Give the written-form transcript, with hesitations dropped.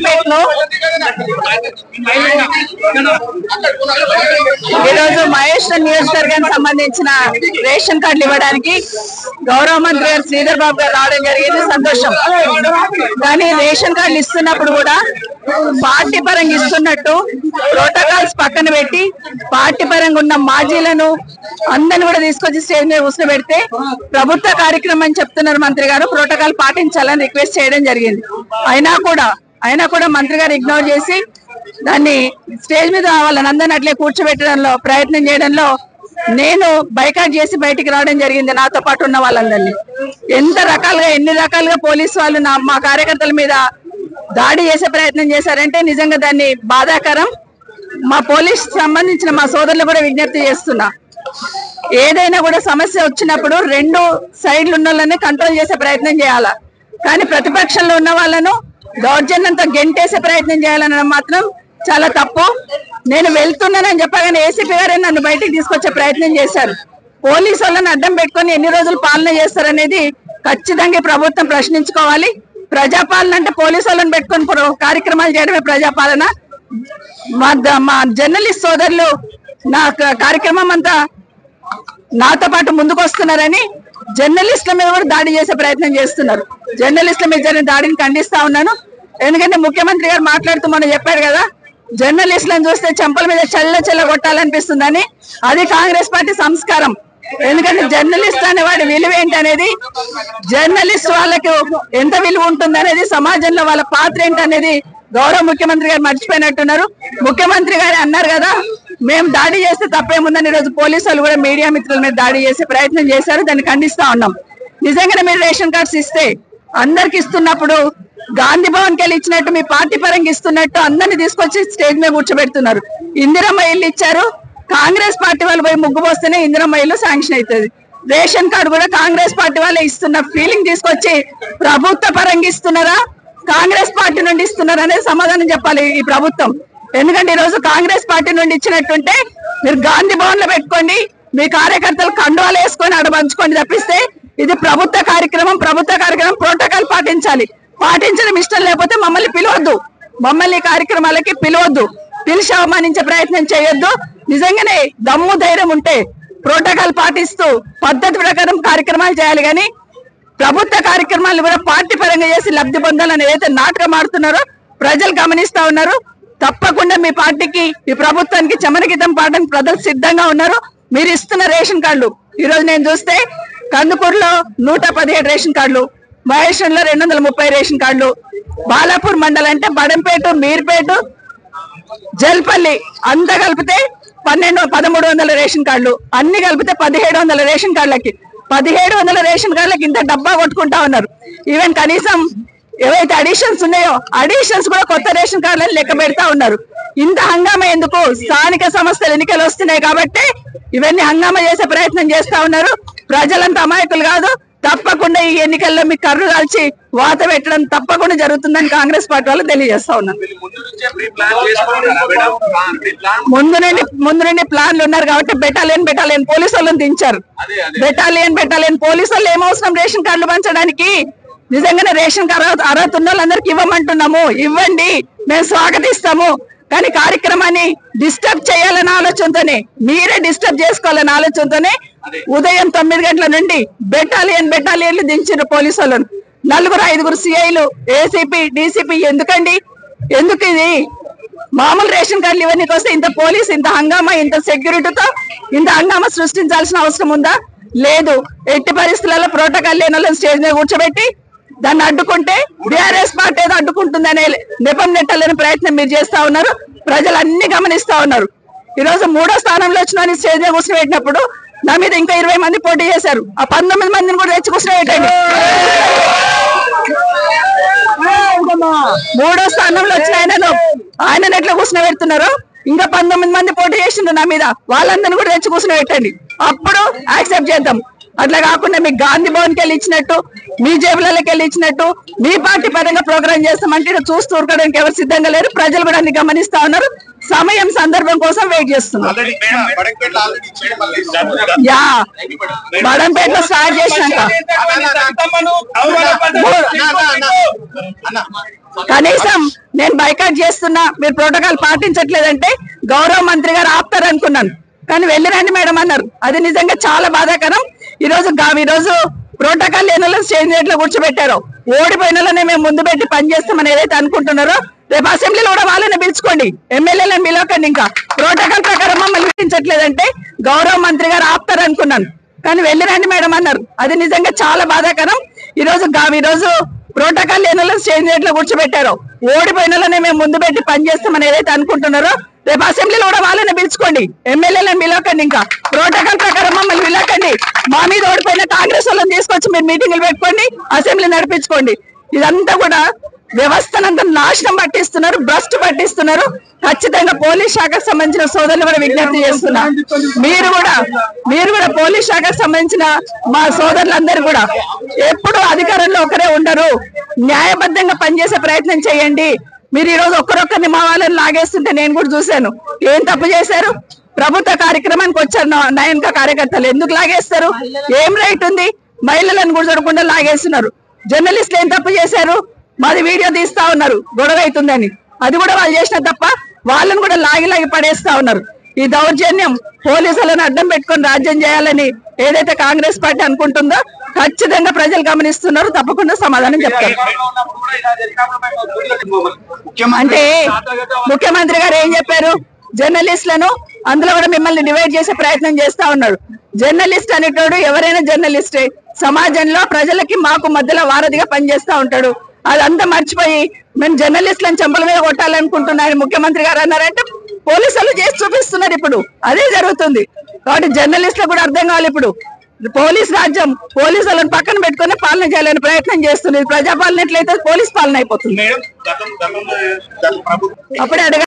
బడంపేటలో ఈరోజు మహేశ్వరం నియోజకవర్గానికి సంబంధించిన రేషన్ కార్డులు ఇవ్వడానికి గౌరవ మంత్రి గారు శ్రీధర్ బాబు గారు రావడం జరిగింది. సంతోషం. కానీ రేషన్ కార్డులు ఇస్తున్నప్పుడు కూడా పార్టీ పరంగా ఇస్తున్నట్టు ప్రోటోకాల్స్ పక్కన పెట్టి పార్టీ పరంగా ఉన్న మాజీలను అందరిని కూడా తీసుకొచ్చి స్టేజ్ మీద కూర్చోబెడితే ప్రభుత్వ కార్యక్రమం అని చెప్తున్నారు మంత్రి గారు. ప్రోటోకాల్ పాటించాలని రిక్వెస్ట్ చేయడం జరిగింది. అయినా కూడా మంత్రి గారు ఇగ్నోర్ చేసి దాన్ని స్టేజ్ మీద వాళ్ళని అందరిని అట్లే కూర్చోబెట్టడంలో ప్రయత్నం చేయడంలో నేను బైకాట్ చేసి బయటికి రావడం జరిగింది. నాతో పాటు ఉన్న వాళ్ళందరినీ ఎన్ని రకాలుగా పోలీసు వాళ్ళు మా కార్యకర్తల మీద దాడి చేసే ప్రయత్నం చేశారంటే నిజంగా దాన్ని బాధాకరం. మా పోలీస్ సంబంధించిన మా సోదరులు కూడా విజ్ఞప్తి చేస్తున్నా, ఏదైనా కూడా సమస్య వచ్చినప్పుడు రెండు సైడ్లు ఉన్న వాళ్ళని కంట్రోల్ చేసే ప్రయత్నం చేయాలా, కానీ ప్రతిపక్షంలో ఉన్న వాళ్ళను దౌర్జన్యంతో గెంటేసే ప్రయత్నం చేయాలనడం మాత్రం చాలా తప్పు. నేను వెళ్తున్నానని చెప్పగానే ఏసీపీ గారే నన్ను బయటికి తీసుకొచ్చే ప్రయత్నం చేశారు. పోలీసు వాళ్ళని అడ్డం పెట్టుకొని ఎన్ని రోజులు పాలన చేస్తారనేది ఖచ్చితంగా ప్రభుత్వం ప్రశ్నించుకోవాలి. ప్రజాపాలన అంటే పోలీసు వాళ్ళని పెట్టుకొని కార్యక్రమాలు చేయడమే ప్రజాపాలన. మా జర్నలిస్ట్ సోదరులు నా కార్యక్రమం అంతా నాతో పాటు ముందుకు వస్తున్నారని జర్నలిస్టుల మీద కూడా దాడి చేసే ప్రయత్నం చేస్తున్నారు. జర్నలిస్టుల మీద జరిగిన దాడిని ఖండిస్తా ఉన్నాను. ఎందుకంటే ముఖ్యమంత్రి గారు మాట్లాడుతూ మనం చెప్పారు కదా, జర్నలిస్టులను చూస్తే చెంపల మీద చల్ల కొట్టాలనిపిస్తుందని. అది కాంగ్రెస్ పార్టీ సంస్కారం. ఎందుకంటే జర్నలిస్ట్ అనే వాడి విలువ ఏంటి అనేది, జర్నలిస్ట్ వాళ్ళకి ఎంత విలువ ఉంటుంది అనేది, సమాజంలో వాళ్ళ పాత్ర ఏంటి అనేది గౌరవ ముఖ్యమంత్రి గారు మర్చిపోయినట్టున్నారు. ముఖ్యమంత్రి గారు అన్నారు కదా, మేము దాడి చేస్తే తప్పేముందని ఈరోజు పోలీసు వాళ్ళు కూడా మీడియా మిత్రుల మీద దాడి చేసే ప్రయత్నం చేశారు. దాన్ని ఖండిస్తా ఉన్నాం. నిజంగానే మీరు రేషన్ కార్డ్స్ ఇస్తే అందరికి ఇస్తున్నప్పుడు గాంధీ భవన్ కి వెళ్ళి ఇచ్చినట్టు మీ పార్టీ పరంగా ఇస్తున్నట్టు అందరినీ తీసుకొచ్చి స్టేజ్ మీద కూర్చోబెడుతున్నారు. ఇందిరమ్మ ఇల్లు ఇచ్చారు, కాంగ్రెస్ పార్టీ వాళ్ళు పోయి ముగ్గు పోస్తేనే ఇందిరమ్మ ఇల్లు శాంక్షన్ అవుతుంది. రేషన్ కార్డు కూడా కాంగ్రెస్ పార్టీ వాళ్ళే ఇస్తున్న ఫీలింగ్ తీసుకొచ్చి ప్రభుత్వ పరంగా ఇస్తున్నారా, కాంగ్రెస్ పార్టీ నుండి ఇస్తున్నారా అనేది సమాధానం చెప్పాలి ఈ ప్రభుత్వం. ఎందుకంటే ఈ రోజు కాంగ్రెస్ పార్టీ నుండి ఇచ్చినట్టుంటే మీరు గాంధీ భవన్ లో పెట్టుకోండి, మీ కార్యకర్తలు కండువాలు వేసుకొని ఆడ పంచుకోండి తప్పిస్తే ఇది ప్రభుత్వ కార్యక్రమం ప్రోటోకాల్ పాటించడం ఇష్టం లేకపోతే మమ్మల్ని పిలవద్దు, మమ్మల్ని కార్యక్రమాలకి పిలిచి అవమానించే ప్రయత్నం చేయొద్దు. నిజంగానే దమ్ము ధైర్యం ఉంటే ప్రోటోకాల్ పాటిస్తూ పద్ధతి ప్రకారం కార్యక్రమాలు చేయాలి. కానీ ప్రభుత్వ కార్యక్రమాలు కూడా పార్టీ పరంగా చేసి లబ్ధి పొందాలని ఏదైతే నాటకం ఆడుతున్నారో ప్రజలు గమనిస్తా ఉన్నారు. తప్పకుండా మీ పార్టీకి ఈ ప్రభుత్వానికి చమనగీతం పాడడానికి ప్రజలు సిద్ధంగా ఉన్నారు. మీరు ఇస్తున్న రేషన్ కార్డులు ఈ రోజు నేను చూస్తే కందుకూరులో 117 రేషన్ కార్డులు, మహేశ్వరంలో 230 రేషన్ కార్డులు, బాలాపూర్ మండలం అంటే బడంపేట, మీర్పేట, జల్పల్లి అంతా కలిపితే 1300 రేషన్ కార్డులు, అన్ని కలిపితే 1700 రేషన్ కార్డులకి 1700 రేషన్ కార్డులకి ఇంత డబ్బా కొట్టుకుంటా ఉన్నారు. ఈవెన్ కనీసం ఏవైతే అడిషన్స్ ఉన్నాయో అడిషన్స్ కూడా కొత్త రేషన్ కార్డులను లెక్క పెడతా ఉన్నారు. ఇంత హంగామా ఎందుకు? స్థానిక సంస్థల ఎన్నికలు వస్తున్నాయి కాబట్టి ఇవన్నీ హంగామా చేసే ప్రయత్నం చేస్తా ఉన్నారు. ప్రజలంతా అమాయకులు కాదు. తప్పకుండా ఈ ఎన్నికల్లో మీ కర్రు కాల్చి వాత పెట్టడం తప్పకుండా జరుగుతుందని కాంగ్రెస్ పార్టీ వాళ్ళు తెలియజేస్తా ఉన్నారు. ముందు నుండి ప్లాన్లు ఉన్నారు కాబట్టి బెటాలియన్ పోలీసు వాళ్ళని దించారు. బెటాలియన్ పోలీసు వాళ్ళు ఏమవసరం రేషన్ కార్డులు పంచడానికి? నిజంగానే రేషన్ కార్డు అర్హత ఉన్న వాళ్ళందరికీ ఇవ్వమంటున్నాము, ఇవ్వండి, మేము స్వాగతిస్తాము. కానీ కార్యక్రమాన్ని డిస్టర్బ్ చేయాలన్న ఆలోచనతోనే, మీరే డిస్టర్బ్ చేసుకోవాలన్న ఆలోచనతోనే ఉదయం 9 గంటల నుండి బెటాలియన్లు దించారు పోలీసు వాళ్ళను. 4-5 సిఐలు, ఏసీపీ, డీసీపీ. ఎందుకు ఇది? మామూలు రేషన్ కార్డులు ఇవన్నీ వస్తే ఇంత పోలీస్, ఇంత హంగామా, ఇంత సెక్యూరిటీతో ఇంత హంగామా సృష్టించాల్సిన అవసరం ఉందా? లేదు. ఎట్టి పరిస్థితులలో ప్రోటోకాల్ లేని వాళ్ళని స్టేజ్ మీద కూర్చోబెట్టి దాన్ని అడ్డుకుంటే బీఆర్ఎస్ పార్టీ ఏదో అడ్డుకుంటుందనే నెపం నెట్టాలని ప్రయత్నం మీరు చేస్తా ఉన్నారు. ప్రజలు అన్ని గమనిస్తా ఉన్నారు. ఈ రోజు 3వ స్థానంలో వచ్చిన స్టేజ్ మీద కూర్చోబెట్టినప్పుడు నా మీద ఇంకా 20 మంది పోటీ చేశారు. ఆ 19 మందిని కూడా తెచ్చి కూర్చోబెట్టండి. 3వ స్థానంలో వచ్చిన ఆయనను ఎట్లా కూర్చోబెడుతున్నారో ఇంకా 19 మంది పోటీ చేసిండ్రు నా మీద, వాళ్ళందరినీ కూడా తెచ్చి కూర్చోబెట్టండి. అప్పుడు యాక్సెప్ట్ చేద్దాం. అట్లా కాకుండా మీకు గాంధీ భవన్కి వెళ్ళి ఇచ్చినట్టు, మీ జేబులకి వెళ్ళి ఇచ్చినట్టు మీ పార్టీ పరంగా ప్రోగ్రామ్ చేస్తామంటే చూస్తూ ఊరుకోవడానికి ఎవరు సిద్ధంగా లేరు. ప్రజలు కూడా అన్ని గమనిస్తా ఉన్నారు. సమయం సందర్భం కోసం వెయిట్ చేస్తున్నారు. బడంపేటలో స్టార్ట్ చేసినాక కనీసం నేను బైకాట్ చేస్తున్నా, మీరు ప్రోటోకాల్ పాటించట్లేదంటే గౌరవ మంత్రి గారు ఆపుతారు అనుకున్నాను, కానీ వెళ్ళిరండి మేడం అన్నారు. అది నిజంగా చాలా బాధాకరం. ఈరోజు ప్రోటోకాల్ లేని వాళ్ళు స్టేజ్ లో కూర్చోబెట్టారు. ఓడిపోయిన వాళ్ళనే మేము ముందు పెట్టి పనిచేస్తామని ఏదైతే అనుకుంటున్నారో, రేపు అసెంబ్లీలో కూడా వాళ్ళని పిలుచుకోండి, ఎమ్మెల్యేలను పిలవకండి. ఇంకా ప్రోటోకాల్ ప్రకారం మమ్మల్ని పిలిపించట్లేదంటే గౌరవ మంత్రి గారు ఆపుతారు అనుకున్నాను, కానీ వెళ్ళిరండి మేడం అన్నారు. అది నిజంగా చాలా బాధాకరం. ఈరోజు ప్రోటోకాల్ లేని వాళ్ళు స్టేజ్ లో కూర్చోబెట్టారు. ఓడిపోయిన వాళ్ళనే మేము ముందు పెట్టి పనిచేస్తామని ఏదైతే అనుకుంటున్నారో, రేపు అసెంబ్లీలో కూడా వాళ్ళని పిలుచుకోండి, ఎమ్మెల్యేలను పిలవకండి. ఇంకా ప్రోటోకాల్ ప్రకారం మమ్మల్ని పిలవకండి. మా మీద ఓడిపోయిన కాంగ్రెస్ వాళ్ళని తీసుకొచ్చి మీరు మీటింగ్లు పెట్టుకోండి, అసెంబ్లీ నడిపించుకోండి. ఇదంతా కూడా వ్యవస్థనంతా నాశనం పట్టిస్తున్నారు, భ్రష్టు పట్టిస్తున్నారు. ఖచ్చితంగా పోలీస్ శాఖకు సంబంధించిన సోదరులు కూడా విజ్ఞప్తి చేస్తున్నారు. మీరు కూడా పోలీస్ శాఖకు సంబంధించిన మా సోదరులందరూ కూడా ఎప్పుడు అధికారంలో ఒకరే ఉండరు, న్యాయబద్ధంగా పనిచేసే ప్రయత్నం చేయండి. మీరు ఈ రోజు ఒక్కరొక్కరిని మా వాళ్ళని లాగేస్తుంటే నేను కూడా చూశాను. ఏం తప్పు చేశారు? ప్రభుత్వ కార్యక్రమానికి వచ్చారు నయనక కార్యకర్తలు, ఎందుకు లాగేస్తారు? ఏం రైట్ ఉంది? మహిళలను కూడా చూడకుండా లాగేస్తున్నారు. జర్నలిస్టులు ఏం తప్పు చేశారు? మాది వీడియో తీస్తా ఉన్నారు, గొడవ అవుతుందని. అది కూడా వాళ్ళు చేసిన తప్ప, వాళ్ళని కూడా లాగి పడేస్తా ఉన్నారు. ఈ దౌర్జన్యం పోలీసులను అడ్డం పెట్టుకొని రాజ్యం చేయాలని ఏదైతే కాంగ్రెస్ పార్టీ అనుకుంటుందో ఖచ్చితంగా ప్రజలు గమనిస్తున్నారు, తప్పకుండా సమాధానం చెప్తారు. అంటే ముఖ్యమంత్రి గారు ఏం చెప్పారు? జర్నలిస్టులను అందులో కూడా మిమ్మల్ని డివైడ్ చేసే ప్రయత్నం చేస్తా ఉన్నాడు. జర్నలిస్ట్ అనేటోడు ఎవరైనా జర్నలిస్టే, సమాజంలో ప్రజలకి మాకు మధ్యలో వారధిగా పనిచేస్తా ఉంటాడు. అదంతా మర్చిపోయి మేము జర్నలిస్టులను చెంపల మీద కొట్టాలనుకుంటున్నాను ముఖ్యమంత్రి గారు అన్నారంటే పోలీసులు చేసి చూపిస్తున్నారు. ఇప్పుడు అదే జరుగుతుంది. కాబట్టి జర్నలిస్టులకు కూడా అర్థం కావాలి, ఇప్పుడు పోలీస్ రాజ్యం పోలీసులను పక్కన పెట్టుకుని పాలన చేయాలని ప్రయత్నం చేస్తుంది. ప్రజాపాలన ఎట్లయితే పోలీస్ పాలన అయిపోతుంది. అప్పుడే అడగ